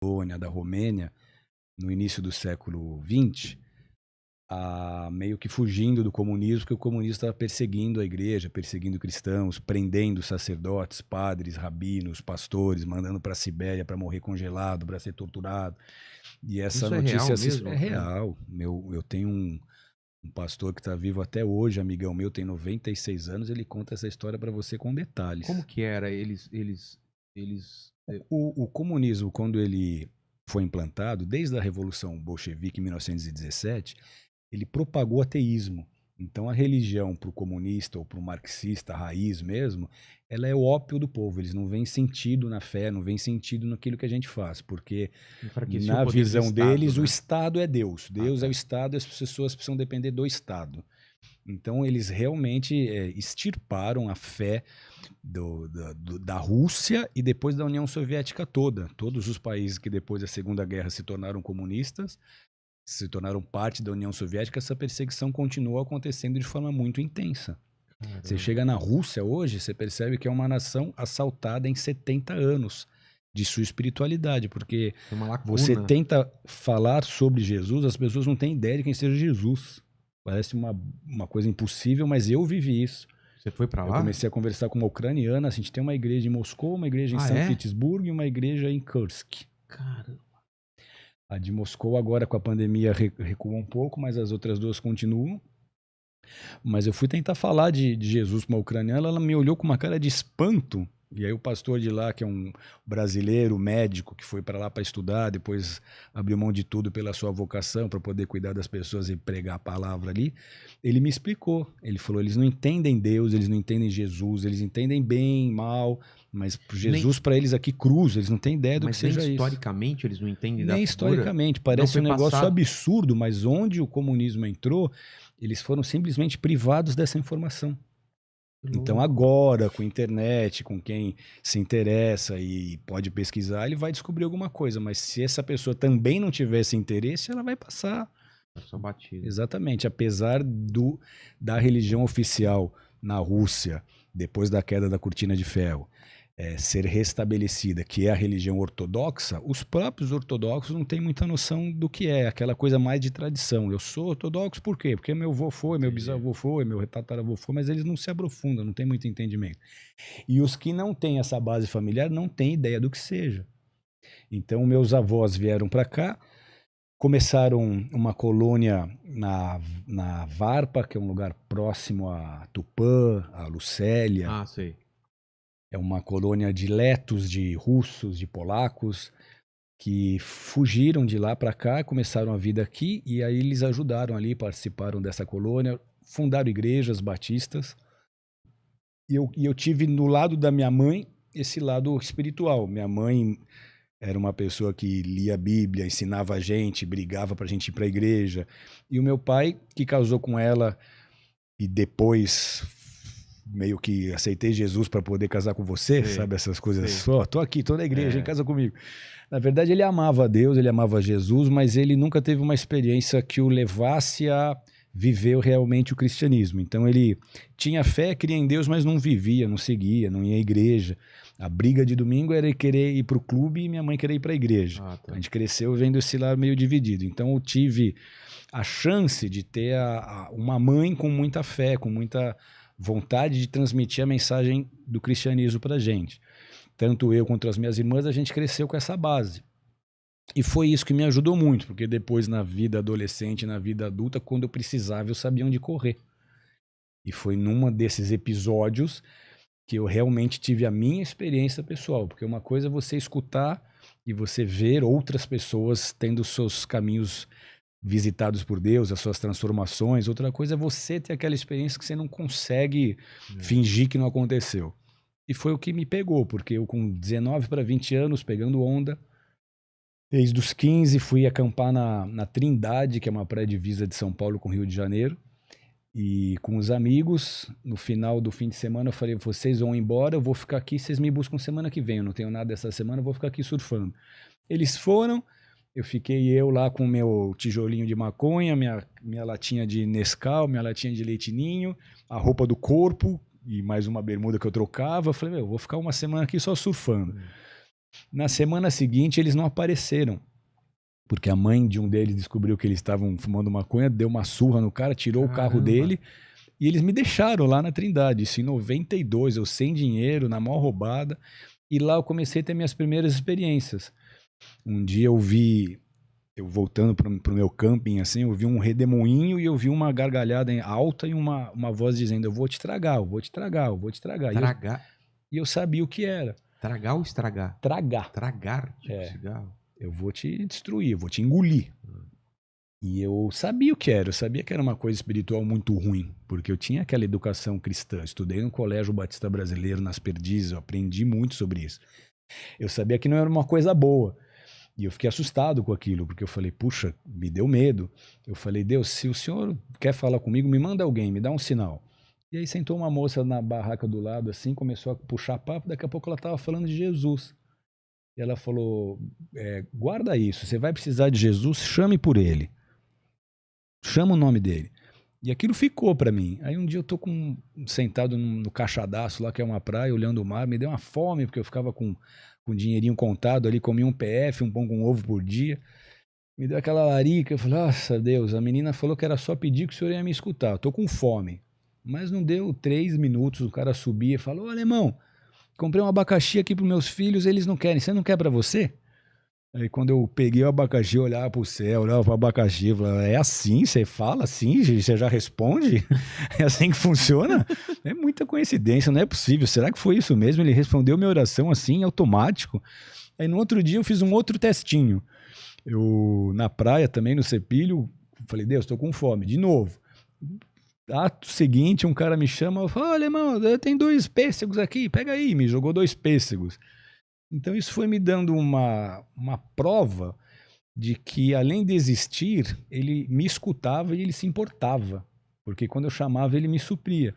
Polônia, da Romênia, no início do século XX, meio que fugindo do comunismo, porque o comunismo estava perseguindo a igreja, perseguindo cristãos, prendendo sacerdotes, padres, rabinos, pastores, mandando para a Sibéria para morrer congelado, para ser torturado. E essa Isso é real notícia é mesmo? real. Eu tenho um pastor que está vivo até hoje, amigão meu, tem 96 anos, ele conta essa história para você com Como detalhes. que era? Eles O comunismo, quando ele foi implantado, desde a Revolução Bolchevique em 1917, ele propagou ateísmo. Então a religião para o comunista ou para o marxista, a raiz mesmo, ela é o ópio do povo. Eles não veem sentido na fé, não veem sentido naquilo que a gente faz, porque enfraqueciam o na poder do visão Estado, deles o né? Estado é Deus. Ah, Deus é o tá. Estado e as pessoas precisam depender do Estado. Então eles realmente extirparam a fé da Rússia e depois da União Soviética toda. Todos os países que depois da Segunda Guerra se tornaram comunistas, se tornaram parte da União Soviética, essa perseguição continua acontecendo de forma muito intensa. Você Caramba. chega na Rússia hoje, você percebe que é uma nação assaltada em 70 anos de sua espiritualidade, porque Tem uma você lacuna. tenta falar sobre Jesus, as pessoas não têm ideia de quem seja Jesus. Parece uma coisa impossível, mas eu vivi isso. Você foi pra Eu lá? comecei a conversar com uma ucraniana, a gente tem uma igreja em Moscou, uma igreja em Ah, São é? Petersburgo e uma igreja em Kursk. Caramba. A de Moscou agora com a pandemia recuou um pouco, mas as outras duas continuam. Mas eu fui tentar falar de Jesus para uma ucraniana, ela me olhou com uma cara de espanto. E aí o pastor de lá, que é um brasileiro, médico, que foi para lá para estudar, depois abriu mão de tudo pela sua vocação, para poder cuidar das pessoas e pregar a palavra ali, ele me explicou. Ele falou, eles não entendem Deus, eles não entendem Jesus, eles entendem bem, mal, mas Nem, Jesus para eles aqui cruz, eles não têm ideia do que mas nem seja isso. historicamente eles não entendem da Nem figura? historicamente, Não parece foi um negócio passado. absurdo, mas onde o comunismo entrou, eles foram simplesmente privados dessa informação. Que Então louco. agora, com a internet, com quem se interessa e pode pesquisar, ele vai descobrir alguma coisa, mas se essa pessoa também não tiver esse interesse, ela vai passar. Passou batido. Exatamente, apesar da religião oficial na Rússia, depois da queda da Cortina de Ferro, ser restabelecida, que é a religião ortodoxa, os próprios ortodoxos não têm muita noção do que é, aquela coisa mais de tradição. Eu sou ortodoxo por quê? Porque meu avô foi, meu Entendi. bisavô foi, meu tataravô foi, mas eles não se aprofundam, não têm muito entendimento. E os que não têm essa base familiar não têm ideia do que seja. Então, meus avós vieram para cá, começaram uma colônia na Varpa, que é um lugar próximo a Tupã, a Lucélia. Ah, sei. É uma colônia de letos, de russos, de polacos, que fugiram de lá para cá, começaram a vida aqui, e aí eles ajudaram ali, participaram dessa colônia, fundaram igrejas batistas. E eu tive no lado da minha mãe esse lado espiritual. Minha mãe era uma pessoa que lia a Bíblia, ensinava a gente, brigava para a gente ir para a igreja. E o meu pai, que casou com ela e depois meio que aceitei Jesus para poder casar com você, Sei. sabe? Essas coisas. Sei. Só, tô aqui, tô na igreja, em É. casa comigo. Na verdade, ele amava a Deus, ele amava Jesus, mas ele nunca teve uma experiência que o levasse a viver realmente o cristianismo. Então ele tinha fé, cria em Deus, mas não vivia, não seguia, não ia à igreja. A briga de domingo era ele querer ir para o clube e minha mãe querer ir para a igreja. Ah, A tá. gente cresceu vendo esse lado meio dividido. Então eu tive a chance de ter uma mãe com muita fé, com muita vontade de transmitir a mensagem do cristianismo para a gente. Tanto eu quanto as minhas irmãs, a gente cresceu com essa base. E foi isso que me ajudou muito, porque depois na vida adolescente, na vida adulta, quando eu precisava, eu sabia onde correr. E foi numa desses episódios que eu realmente tive a minha experiência pessoal, porque uma coisa é você escutar e você ver outras pessoas tendo seus caminhos visitados por Deus, as suas transformações, outra coisa é você ter aquela experiência que você não consegue É. fingir que não aconteceu. E foi o que me pegou, porque eu com 19 para 20 anos, pegando onda, desde os 15 fui acampar na Trindade, que é uma pré-divisa de São Paulo com Rio de Janeiro, e com os amigos, no final do fim de semana eu falei, vocês vão embora, eu vou ficar aqui, vocês me buscam semana que vem, eu não tenho nada essa semana, eu vou ficar aqui surfando. Eles foram, eu fiquei eu lá com o meu tijolinho de maconha, minha latinha de Nescau, minha latinha de leite ninho, a roupa do corpo e mais uma bermuda que eu trocava. Eu falei, eu vou ficar uma semana aqui só surfando. Na semana seguinte, eles não apareceram. Porque a mãe de um deles descobriu que eles estavam fumando maconha, deu uma surra no cara, tirou o carro Caramba. dele e eles me deixaram lá na Trindade. Isso em 92, eu sem dinheiro, na maior roubada. E lá eu comecei a ter minhas primeiras experiências. Um dia eu voltando pro meu camping, assim, eu vi um redemoinho e eu vi uma gargalhada alta e uma voz dizendo: eu vou te tragar, eu vou te tragar, eu vou te tragar. Tragar. E eu sabia o que era. Tragar ou estragar? Tragar. Tragar, tipo É. cigarro. Eu vou te destruir, eu vou te engolir. E eu sabia o que era, eu sabia que era uma coisa espiritual muito ruim, porque eu tinha aquela educação cristã, estudei no Colégio Batista Brasileiro, nas Perdizes, eu aprendi muito sobre isso. Eu sabia que não era uma coisa boa, e eu fiquei assustado com aquilo, porque eu falei, puxa, me deu medo. Eu falei, Deus, se o senhor quer falar comigo, me manda alguém, me dá um sinal. E aí sentou uma moça na barraca do lado, assim, começou a puxar papo, daqui a pouco ela estava falando de Jesus. E ela falou, guarda isso, você vai precisar de Jesus, chame por ele. Chama o nome dele. E aquilo ficou pra mim. Aí um dia eu tô sentado no Caixadaço lá, que é uma praia, olhando o mar, me deu uma fome, porque eu ficava com dinheirinho contado ali, comia um PF, um pão com ovo por dia. Me deu aquela larica, eu falei, nossa Deus, a menina falou que era só pedir que o senhor ia me escutar, eu tô com fome. Mas não deu 3 minutos, o cara subia e falou, ô alemão, comprei um abacaxi aqui pros meus filhos, eles não querem, você não quer pra você? Aí quando eu peguei o abacaxi, eu olhava pro céu, olhava pro abacaxi, eu falava, é assim? Você fala assim? Você já responde? É assim que funciona? É muita coincidência, não é possível. Será que foi isso mesmo? Ele respondeu minha oração assim, automático. Aí no outro dia eu fiz um outro testinho. Eu, na praia também, no Cepilho, falei, Deus, tô com fome, de novo. Ato seguinte, um cara me chama, eu falo, olha, irmão, tem 2 pêssegos aqui, pega aí. Me jogou 2 pêssegos. Então isso foi me dando uma prova de que, além de existir, ele me escutava e ele se importava. Porque quando eu chamava, ele me supria.